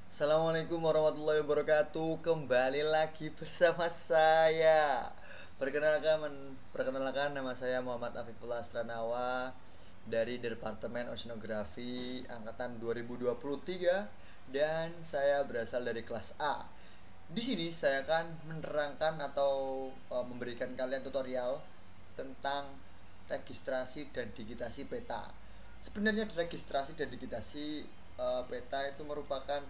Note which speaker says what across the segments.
Speaker 1: Assalamualaikum warahmatullahi wabarakatuh. Kembali lagi bersama saya. Perkenalkan nama saya Muhammad Afifullah Astranawa dari Departemen Oceanografi angkatan 2023 dan saya berasal dari kelas A. Di sini saya akan menerangkan atau memberikan kalian tutorial tentang registrasi dan digitasi peta. Sebenarnya registrasi dan digitasi peta itu merupakan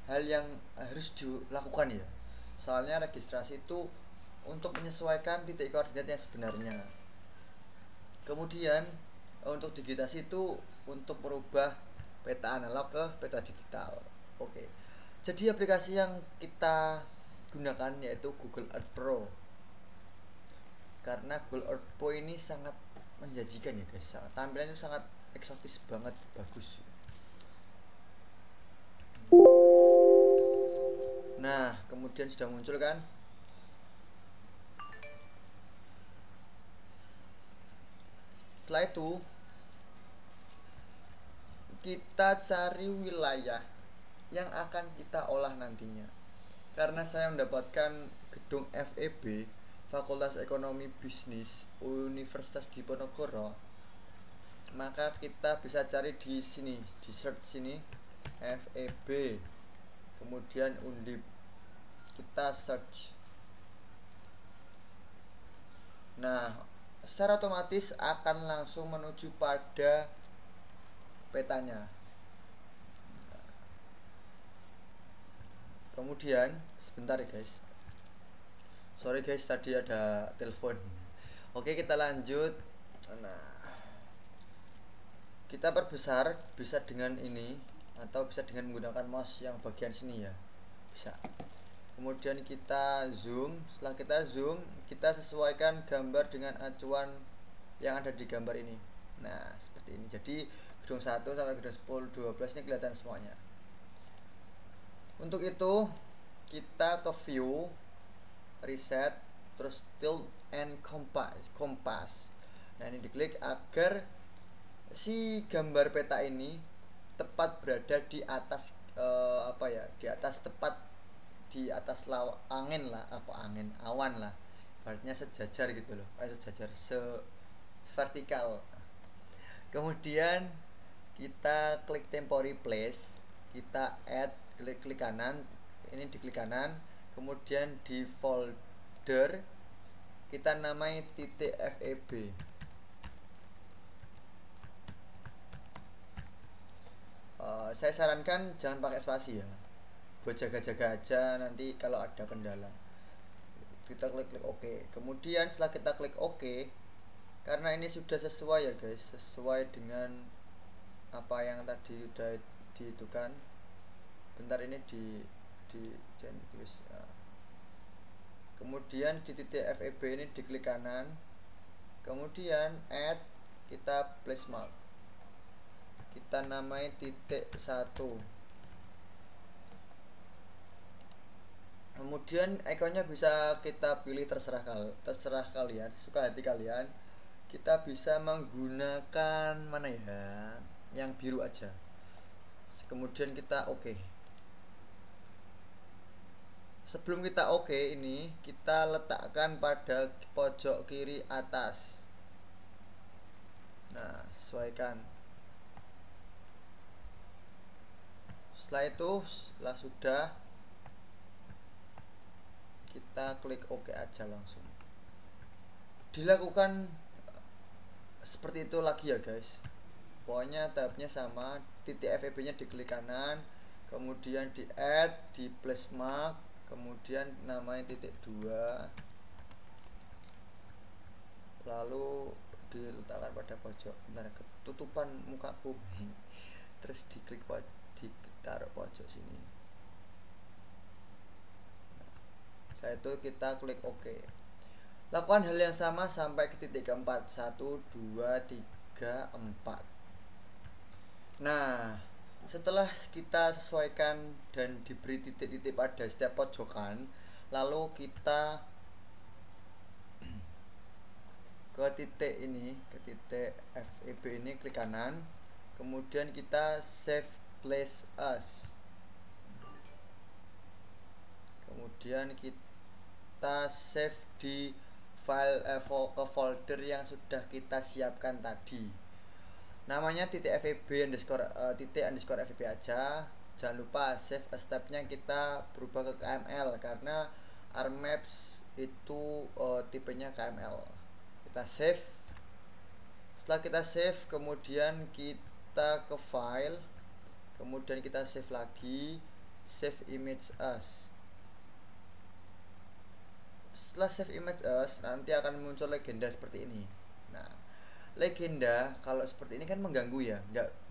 Speaker 1: hal yang harus dilakukan ya. Soalnya registrasi itu untuk menyesuaikan titik koordinat yang sebenarnya. Kemudian untuk digitasi itu untuk merubah peta analog ke peta digital. Oke. Jadi aplikasi yang kita gunakan yaitu Google Earth Pro. Karena Google Earth Pro ini sangat menjanjikan ya guys. Tampilannya sangat eksotis banget, bagus. Nah, kemudian sudah muncul kan. Setelah itu kita cari wilayah yang akan kita olah nantinya. Karena saya mendapatkan gedung FEB, Fakultas Ekonomi Bisnis Universitas Diponegoro, maka kita bisa cari di sini, di search sini FEB, kemudian Undip, kita search. Nah, secara otomatis akan langsung menuju pada petanya. Kemudian sebentar ya guys, sorry guys tadi ada telepon. Oke, kita lanjut. Nah, kita perbesar bisa dengan ini atau bisa dengan menggunakan mouse yang bagian sini ya, bisa. Kemudian kita zoom. Setelah kita zoom, kita sesuaikan gambar dengan acuan yang ada di gambar ini. Nah, seperti ini. Jadi gedung 1 sampai gedung 10, 12 ini kelihatan semuanya. Untuk itu kita ke view, reset, terus tilt and compass. Nah, ini diklik agar si gambar peta ini tepat berada di atas di atas tepat di atas angin lah, angin awan lah, artinya sejajar gitu loh, sejajar vertikal. Kemudian kita klik temporary place, kita add, klik kanan, ini diklik kanan, kemudian di folder kita namai titik FEB. Saya sarankan jangan pakai spasi ya, buat jaga-jaga aja nanti kalau ada kendala. Kita klik OK. Kemudian setelah kita klik OK, karena ini sudah sesuai ya guys, sesuai dengan apa yang tadi udah dihitungkan. Bentar, ini di checklist ya. Kemudian di titik FEB ini diklik kanan, kemudian add, kita place mark, kita namai titik 1. Kemudian ikonnya bisa kita pilih, terserah kalian, suka hati kalian. Kita bisa menggunakan mana ya, yang biru aja. Kemudian kita OK. Sebelum kita OK, ini kita letakkan pada pojok kiri atas. Nah, sesuaikan. Setelah itu, setelah sudah, kita klik OK aja langsung. Dilakukan seperti itu lagi ya guys. Pokoknya tahapnya sama. Titik FEB nya diklik kanan, kemudian di add, di place mark, kemudian namanya titik 2, lalu diletakkan pada pojok. Bentar, ketutupan mukaku. Terus diklik ditaruh pojok sini. Setelah itu kita klik OK. Lakukan hal yang sama sampai ke titik keempat. 1, 2, 3, 4. Nah, setelah kita sesuaikan dan diberi titik-titik pada setiap pojokan, lalu kita ke titik ini, ke titik FEB ini, klik kanan, kemudian kita save place as. kemudian kita save di file ke folder yang sudah kita siapkan tadi. Namanya .feb underscore feb aja. Jangan lupa save stepnya kita berubah ke KML karena RMaps itu tipenya KML. Kita save. Setelah kita save, kemudian kita ke file, kemudian kita save lagi, save image as. Setelah save image as, nanti akan muncul legenda seperti ini. Nah, legenda kalau seperti ini kan mengganggu ya,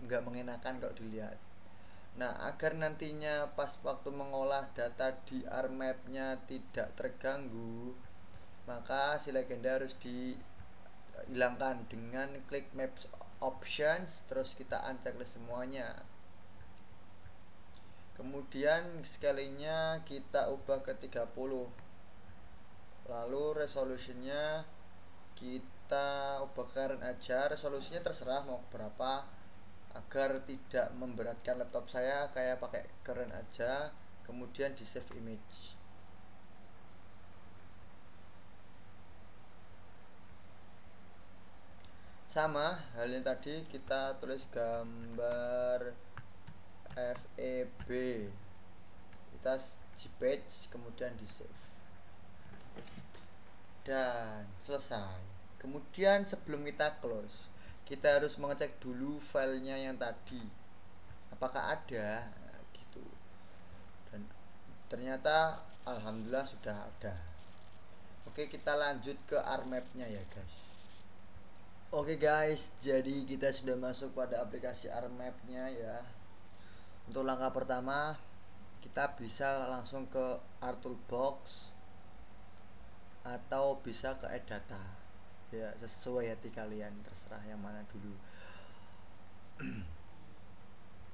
Speaker 1: nggak mengenakan kalau dilihat. Nah, agar nantinya pas waktu mengolah data di RMap-nya tidak terganggu, maka si legenda harus dihilangkan dengan klik Maps Options, terus kita unchecklist semuanya. Kemudian scalingnya kita ubah ke 30. Lalu resolutionnya kita ubah current aja. Resolusinya terserah mau berapa, agar tidak memberatkan laptop saya, kayak pakai current aja. Kemudian di save image. Sama halnya tadi, kita tulis gambar FEB, kita gpage, kemudian di save dan selesai. Kemudian sebelum kita close, kita harus mengecek dulu filenya yang tadi apakah ada gitu. Dan ternyata alhamdulillah sudah ada. Oke, kita lanjut ke RMap-nya ya guys. Oke guys, jadi kita sudah masuk pada aplikasi RMap-nya ya. Untuk langkah pertama, kita bisa langsung ke RToolbox atau bisa ke add data ya, sesuai hati kalian, terserah yang mana dulu.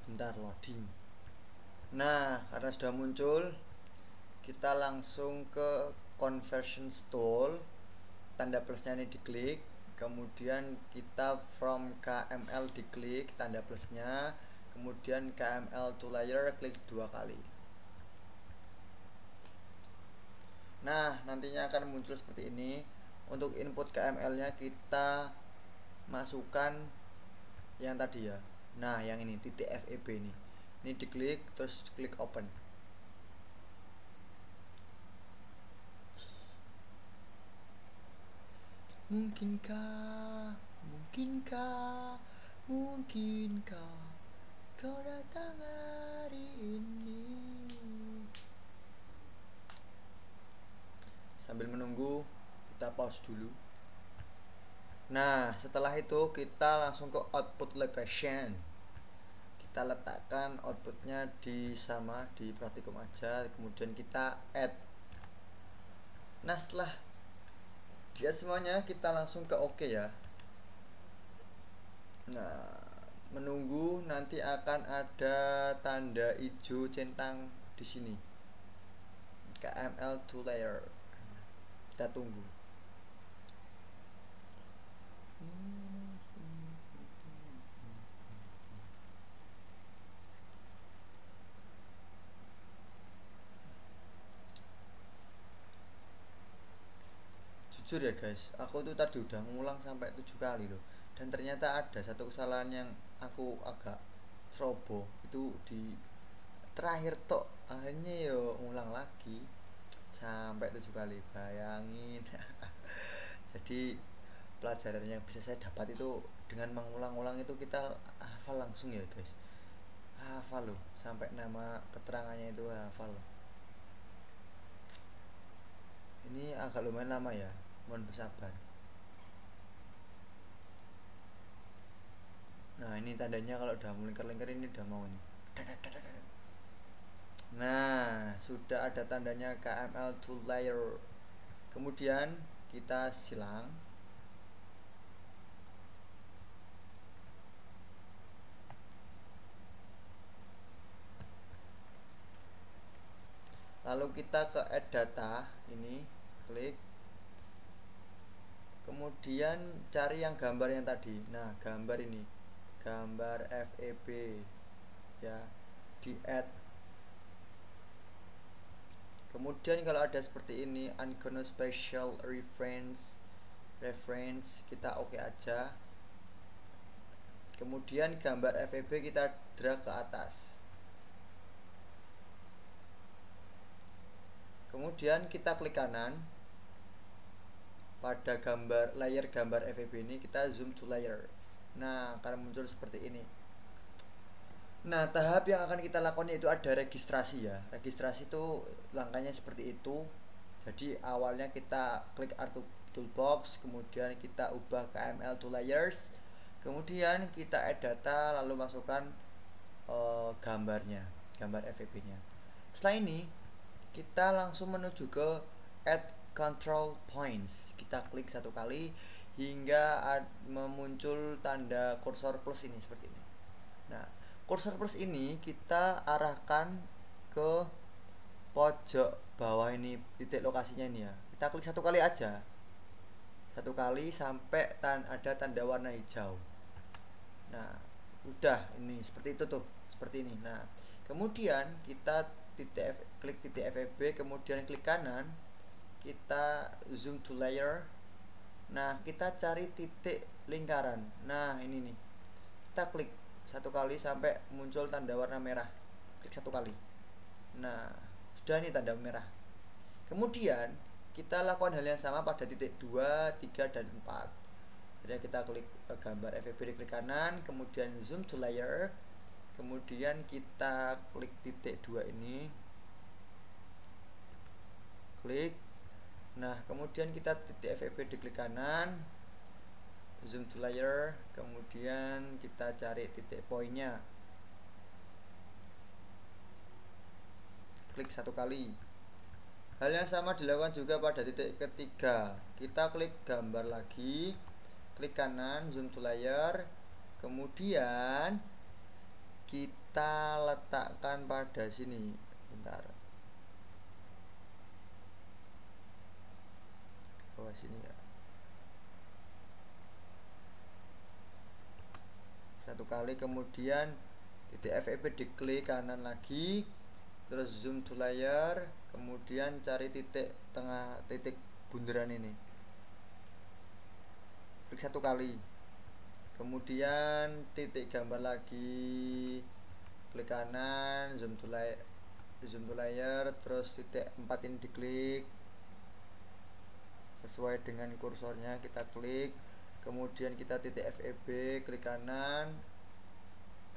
Speaker 1: Bentar loading. Nah, karena sudah muncul, kita langsung ke conversion tool, tanda plusnya ini diklik, kemudian kita from KML diklik tanda plusnya, kemudian KML to layer klik 2 kali. Nah, nantinya akan muncul seperti ini. Untuk input KML-nya kita masukkan yang tadi ya. Nah, yang ini .feb ini. Ini diklik terus klik open. Mungkinkah kau datang hari ini. Sambil menunggu, kita pause dulu. Nah, setelah itu kita langsung ke output location. Kita letakkan outputnya di praktikum aja, kemudian kita add. Nah, setelah dia semuanya, kita langsung ke OK ya. Nah, menunggu, nanti akan ada tanda hijau centang di sini, KML to layer. Kita tunggu. Jujur ya guys, aku tuh tadi udah ngulang sampai 7 kali loh, dan ternyata ada satu kesalahan yang aku agak ceroboh, itu di terakhir tok, akhirnya yo ngulang lagi sampai 7 kali, bayangin. Jadi pelajaran yang bisa saya dapat itu dengan mengulang-ulang itu, kita hafal langsung ya guys, hafal loh, sampai nama keterangannya itu hafal loh. Ini agak lumayan lama ya, mohon bersabar. Nah, ini tandanya kalau udah melingkar-lingkar ini udah mau nih. Nah, sudah ada tandanya KML to layer. Kemudian kita silang. Lalu kita ke add data, ini klik. Kemudian cari yang gambar yang tadi. Nah, gambar ini, gambar FEB ya, di add. Kemudian kalau ada seperti ini unknown special reference kita oke aja. Kemudian gambar FEB kita drag ke atas. Kemudian kita klik kanan pada layer gambar FEB ini, kita zoom to layers. Nah, akan muncul seperti ini. Nah, tahap yang akan kita lakukan itu ada registrasi ya. Registrasi itu langkahnya seperti itu. Jadi awalnya kita klik Art Toolbox, kemudian kita ubah KML to layers, kemudian kita add data, lalu masukkan gambar FEB nya. Setelah ini kita langsung menuju ke add control points. Kita klik satu kali hingga memuncul tanda kursor plus ini seperti ini. Nah, kursor plus ini kita arahkan ke pojok bawah ini, titik lokasinya ini ya. Kita klik satu kali aja, satu kali sampai ada tanda warna hijau. Nah, udah ini seperti itu tuh, seperti ini. Nah, kemudian kita klik titik FEB, kemudian klik kanan, kita zoom to layer. Nah, kita cari titik lingkaran. Nah, ini nih, kita klik satu kali sampai muncul tanda warna merah. Klik satu kali. Nah, sudah ini tanda merah. Kemudian kita lakukan hal yang sama pada titik 2, 3, dan 4. Jadi kita klik gambar FEB di klik kanan, kemudian zoom to layer, kemudian kita klik titik 2 ini, klik. Nah, kemudian kita titik FEB di klik kanan, zoom to layer, kemudian kita cari titik poinnya, klik satu kali. Hal yang sama dilakukan juga pada titik ketiga. Kita klik gambar lagi, klik kanan, zoom to layer, kemudian kita letakkan pada sini. Bentar, bawah sini ya. Satu kali, kemudian titik FEB diklik kanan lagi, terus zoom to layer, kemudian cari titik tengah, titik bundaran ini, klik satu kali, kemudian titik gambar lagi, klik kanan, zoom to layer, terus titik 4 ini diklik sesuai dengan kursornya, kita klik, kemudian kita titik FEB, klik kanan.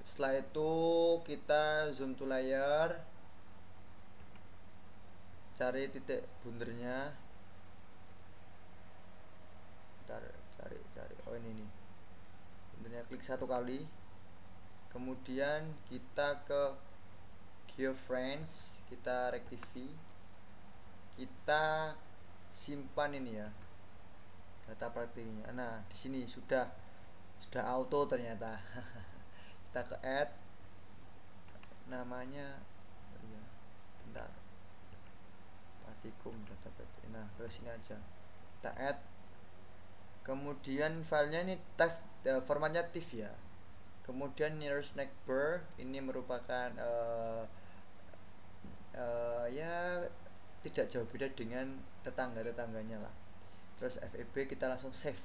Speaker 1: Setelah itu kita zoom to layer, cari titik bundernya. Bentar, cari oh ini nih bundernya, klik satu kali, kemudian kita ke geofence, kita rectify, kita simpan ini ya data praktiknya. Nah, di sini sudah auto ternyata. Kita ke add, namanya ya, bentar, praktikum data praktik. Nah, ke sini aja kita add, kemudian filenya ini type formatnya TIFF ya. Kemudian nearest neighbor ini merupakan ya tidak jauh beda dengan tetangga-tetangganya lah. Terus FEB kita langsung save.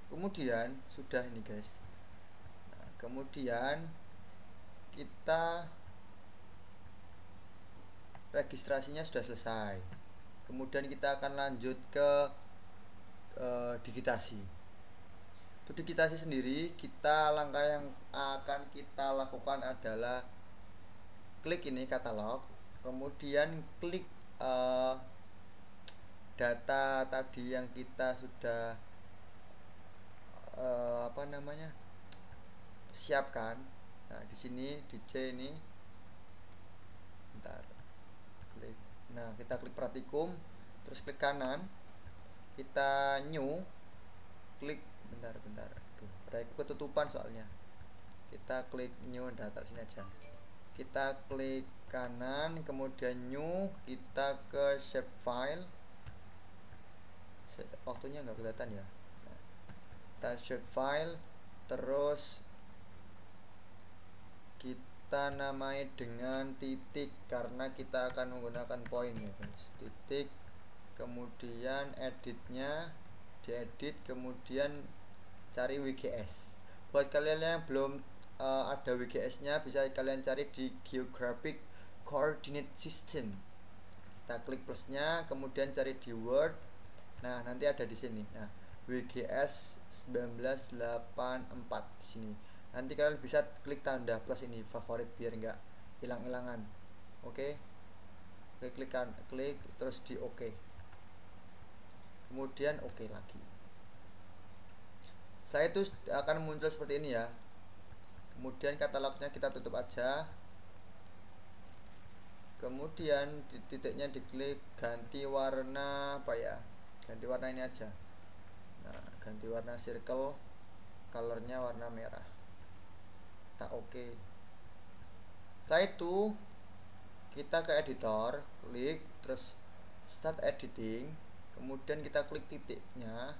Speaker 1: Kemudian sudah ini guys. Nah, kemudian kita registrasinya sudah selesai. Kemudian kita akan lanjut ke digitasi. Untuk digitasi sendiri, langkah yang akan kita lakukan adalah klik ini katalog, kemudian klik data tadi yang kita sudah siapkan. Nah, di sini di C ini, bentar, klik. Nah, kita klik praktikum, terus klik kanan, kita new, klik bentar, proyekku ketutupan soalnya. Kita klik new data, sini aja. Kita klik kanan, kemudian new, kita ke shape file. Waktunya nggak kelihatan ya. Nah, kita shapefile, terus kita namai dengan titik karena kita akan menggunakan point ya guys. Titik, kemudian editnya diedit, kemudian cari WGS. Buat kalian yang belum ada WGS nya, bisa kalian cari di Geographic Coordinate System. Kita klik plusnya, kemudian cari di Word. Nah, nanti ada di sini. Nah, WGS 1984 di sini. Nanti kalian bisa klik tanda plus ini favorit biar enggak hilang-hilangan. Oke. Oke, klik terus di oke. Kemudian oke lagi. Saya itu akan muncul seperti ini ya. Kemudian katalognya kita tutup aja. Kemudian di titiknya diklik, ganti warna apa ya? Ganti warna ini aja. Nah, ganti warna circle, colornya warna merah. Tak oke. Setelah itu kita ke editor, klik terus start editing, kemudian kita klik titiknya,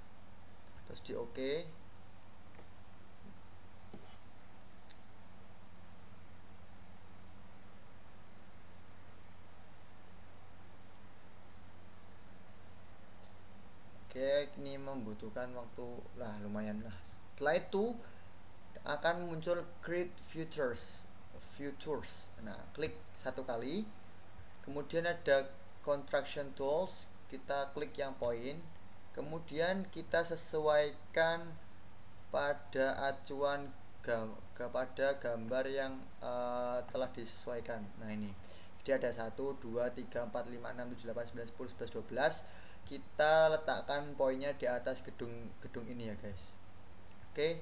Speaker 1: terus di oke. Oke, ini membutuhkan waktu lah lumayan lah. Setelah itu akan muncul create futures. Nah, klik satu kali. Kemudian ada contraction tools, kita klik yang point. Kemudian kita sesuaikan pada acuan pada gambar yang telah disesuaikan. Nah, ini. Jadi ada 1 2 3 4 5 6 7 8 9 10 11 12. Kita letakkan poinnya di atas gedung ini ya guys. Oke.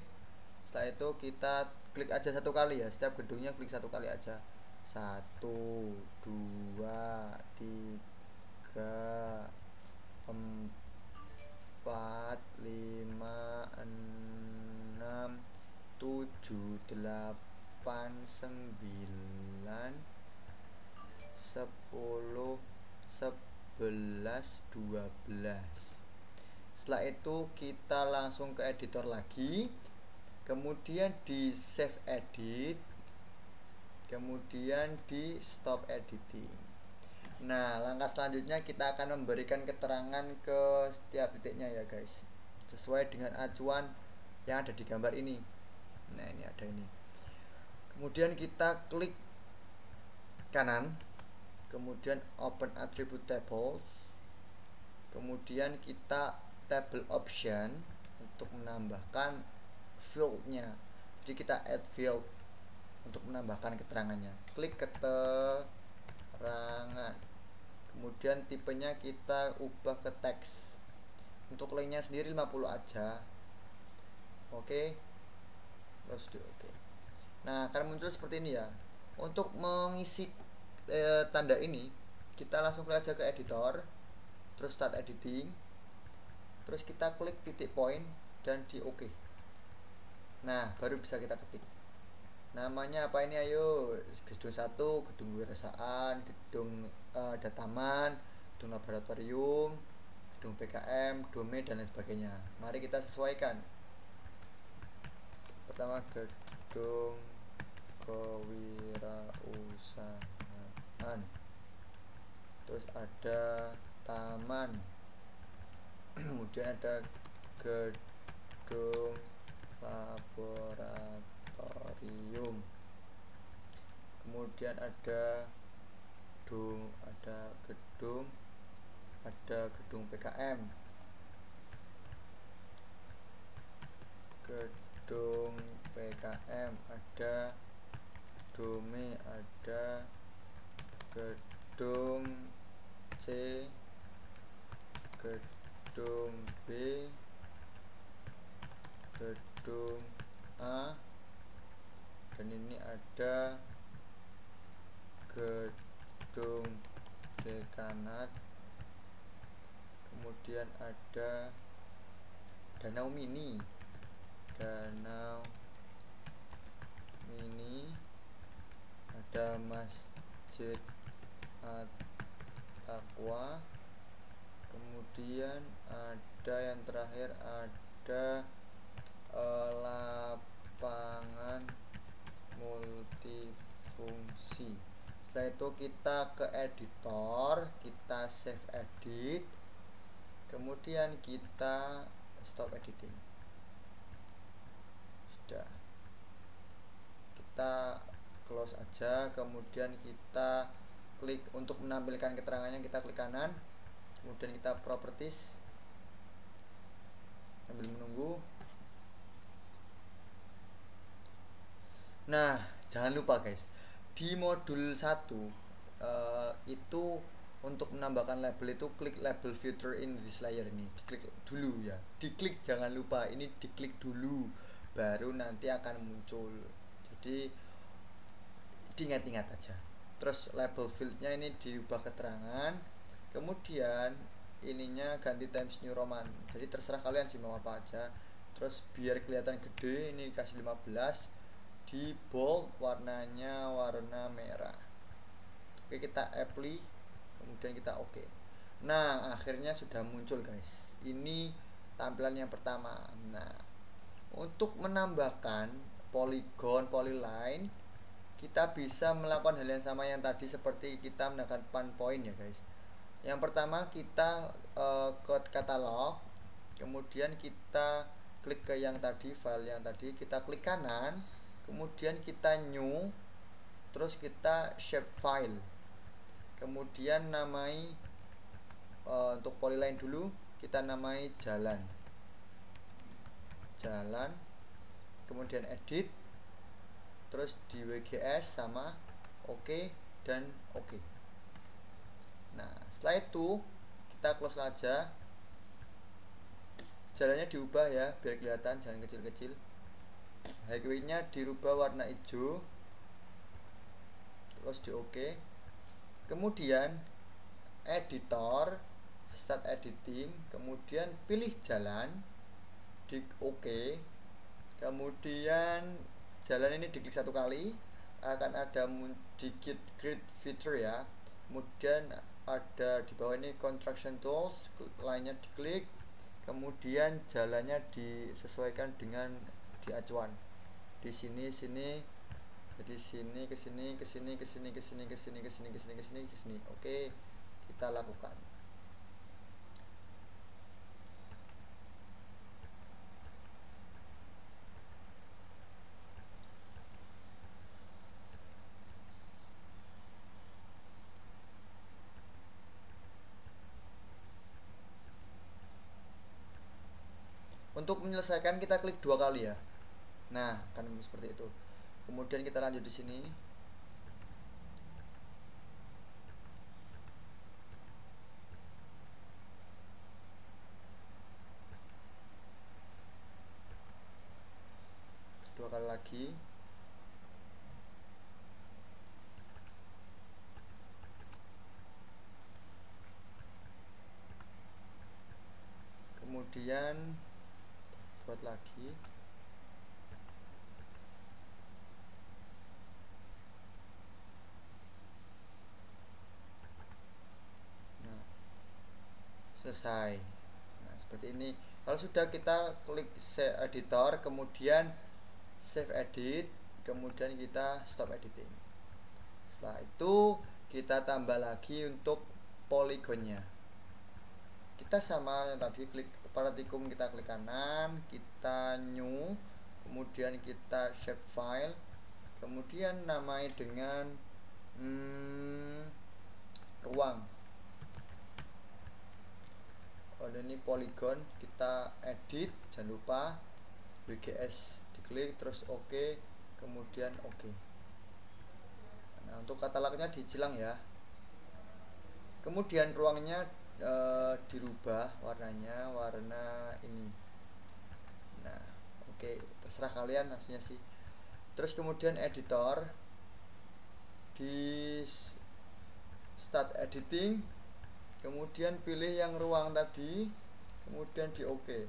Speaker 1: Setelah itu kita klik aja satu kali ya, setiap gedungnya klik satu kali aja. 1 2 3 4 5 6 7 8 9 10 11 12. Setelah itu kita langsung ke editor lagi, kemudian di save edit, kemudian di stop editing. Nah, langkah selanjutnya kita akan memberikan keterangan ke setiap titiknya ya guys, sesuai dengan acuan yang ada di gambar ini. Nah, ini ada ini. Kemudian kita klik kanan, kemudian open attribute tables, kemudian kita table option untuk menambahkan fieldnya. Jadi kita add field untuk menambahkan keterangannya. Klik keterangan, kemudian tipenya kita ubah ke teks. Untuk lainnya sendiri 50 aja. Oke, terus di oke. Nah, akan muncul seperti ini ya. Untuk mengisi tanda ini, kita langsung klik aja ke editor, terus start editing, terus kita klik titik point dan di oke. Nah, baru bisa kita ketik. Namanya apa ini, ayo? Gedung 1, gedung kewirausahaan, gedung dataman, gedung laboratorium, gedung PKM, domain dan lain sebagainya. Mari kita sesuaikan. Pertama, gedung kewirausahaan, terus ada taman, kemudian ada gedung laboratorium, kemudian ada gedung PKM, ada domain, ada gedung C, gedung B, gedung A, dan ini ada gedung dekanat, kemudian ada danau mini, ada masjid At-Taqwa, kemudian ada yang terakhir ada multifungsi. Setelah itu kita ke editor, kita save edit, kemudian kita stop editing. Sudah, kita close aja, kemudian kita klik untuk menampilkan keterangannya, kita klik kanan, kemudian kita properties sambil menunggu. Nah, jangan lupa guys, di modul 1 itu untuk menambahkan label itu klik label filter in this layer ini, diklik dulu ya, diklik, jangan lupa ini diklik dulu baru nanti akan muncul. Jadi diingat-ingat aja. Terus label fieldnya ini diubah keterangan, kemudian ininya ganti Times New Roman, jadi terserah kalian sih mau apa aja. Terus biar kelihatan gede ini kasih 15, di bold, warnanya warna merah. Oke, kita apply, kemudian kita oke. Nah, akhirnya sudah muncul guys, ini tampilan yang pertama. Nah, untuk menambahkan polygon, polyline, kita bisa melakukan hal yang sama yang tadi, seperti kita menambahkan point ya guys. Yang pertama kita ke katalog, kemudian kita klik ke yang tadi, file yang tadi, kita klik kanan, kemudian kita new, terus kita shape file, kemudian namai untuk polyline dulu kita namai jalan, kemudian edit, terus di WGS sama oke dan oke. Nah, setelah itu kita close aja, jalannya diubah ya biar kelihatan, jangan kecil-kecil. Highway-nya dirubah warna hijau, terus di oke. Kemudian editor, start editing, kemudian pilih jalan, di oke. Kemudian jalan ini diklik satu kali, akan ada dikit grid feature ya. Kemudian ada di bawah ini construction tools, lainnya diklik, kemudian jalannya disesuaikan dengan di acuan. Di sini, jadi sini ke sini, ke sini, ke sini, ke sini, ke sini, ke sini, ke sini, ke sini, ke sini. Oke, kita lakukan. Untuk menyelesaikan kita klik 2 kali ya. Nah, kan seperti itu. Kemudian kita lanjut di sini. Dua kali lagi. Kemudian buat lagi. Nah, selesai. Nah, seperti ini. Kalau sudah, kita klik save editor, kemudian save edit, kemudian kita stop editing. Setelah itu kita tambah lagi untuk poligonnya. Kita sama yang tadi, klik partikum, kita klik kanan, kita new, kemudian kita shape file, kemudian namai dengan ruang. Ini polygon, kita edit, jangan lupa WGS diklik, terus oke, kemudian oke. Nah, untuk katalognya dicilang ya. Kemudian ruangnya dirubah warnanya, warna ini. Nah, oke, terserah kalian hasilnya sih. Terus kemudian editor, di start editing, kemudian pilih yang ruang tadi, kemudian di oke.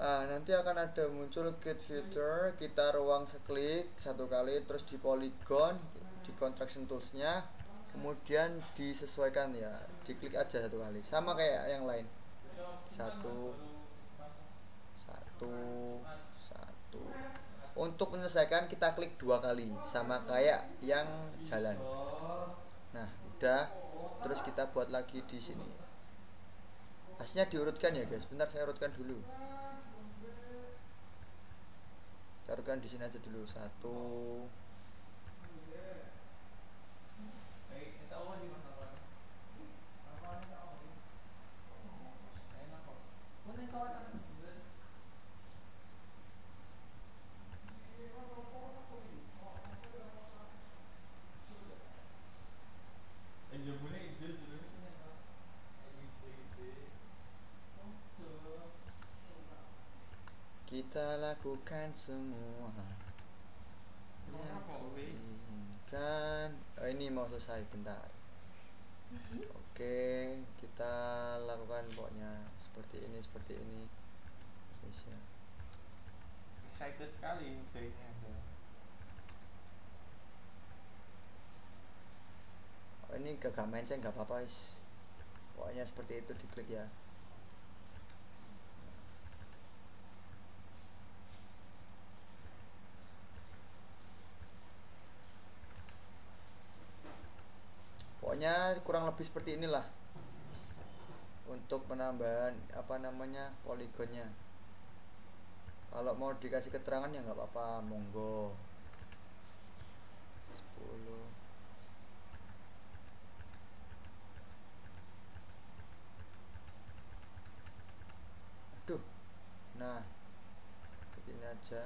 Speaker 1: Nanti akan ada muncul grid feature, kita ruang seklik satu kali, terus di polygon, di construction toolsnya, kemudian disesuaikan ya, diklik aja satu kali, sama kayak yang lain, satu. Untuk menyelesaikan kita klik 2 kali sama kayak yang jalan. Nah udah, terus kita buat lagi di sini. Hasilnya diurutkan ya guys, bentar saya urutkan dulu. Kita urutkan di sini aja dulu. 1. Kita lakukan semua yang inginkan. Ini mau selesai bentar. Oke, kita lakukan pokoknya seperti ini, seperti ini. Bisa.
Speaker 2: Excited sekali jadinya.
Speaker 1: Ini gak main saya nggak apa-apa guys. Pokoknya seperti itu diklik ya. Pokoknya kurang lebih seperti inilah untuk penambahan poligonnya. Kalau mau dikasih keterangan ya nggak apa-apa, monggo. 10. Aduh. Nah, begini aja.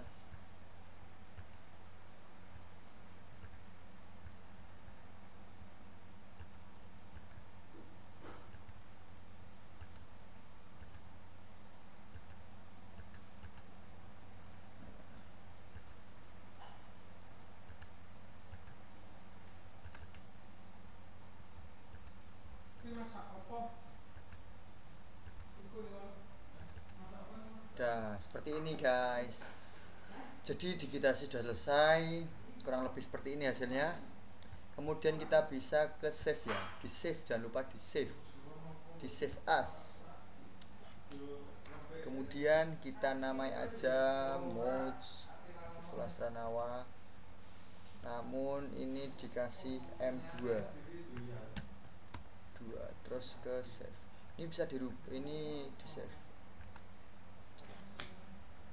Speaker 1: Dah, seperti ini guys. Jadi digitasi sudah selesai, kurang lebih seperti ini hasilnya. Kemudian kita bisa ke save ya, di save, jangan lupa di save, di save as. Kemudian kita namai aja mods Fulasranawa, namun ini dikasih M2 terus ke save. Ini bisa dirubah, ini di save.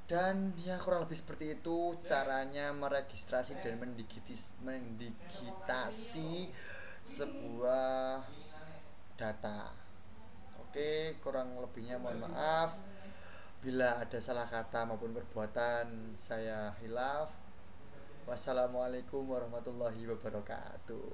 Speaker 1: Dan ya kurang lebih seperti itu caranya meregistrasi dan mendigitasi sebuah data. Oke, kurang lebihnya mohon maaf bila ada salah kata maupun perbuatan saya hilaf. Wassalamualaikum warahmatullahi wabarakatuh.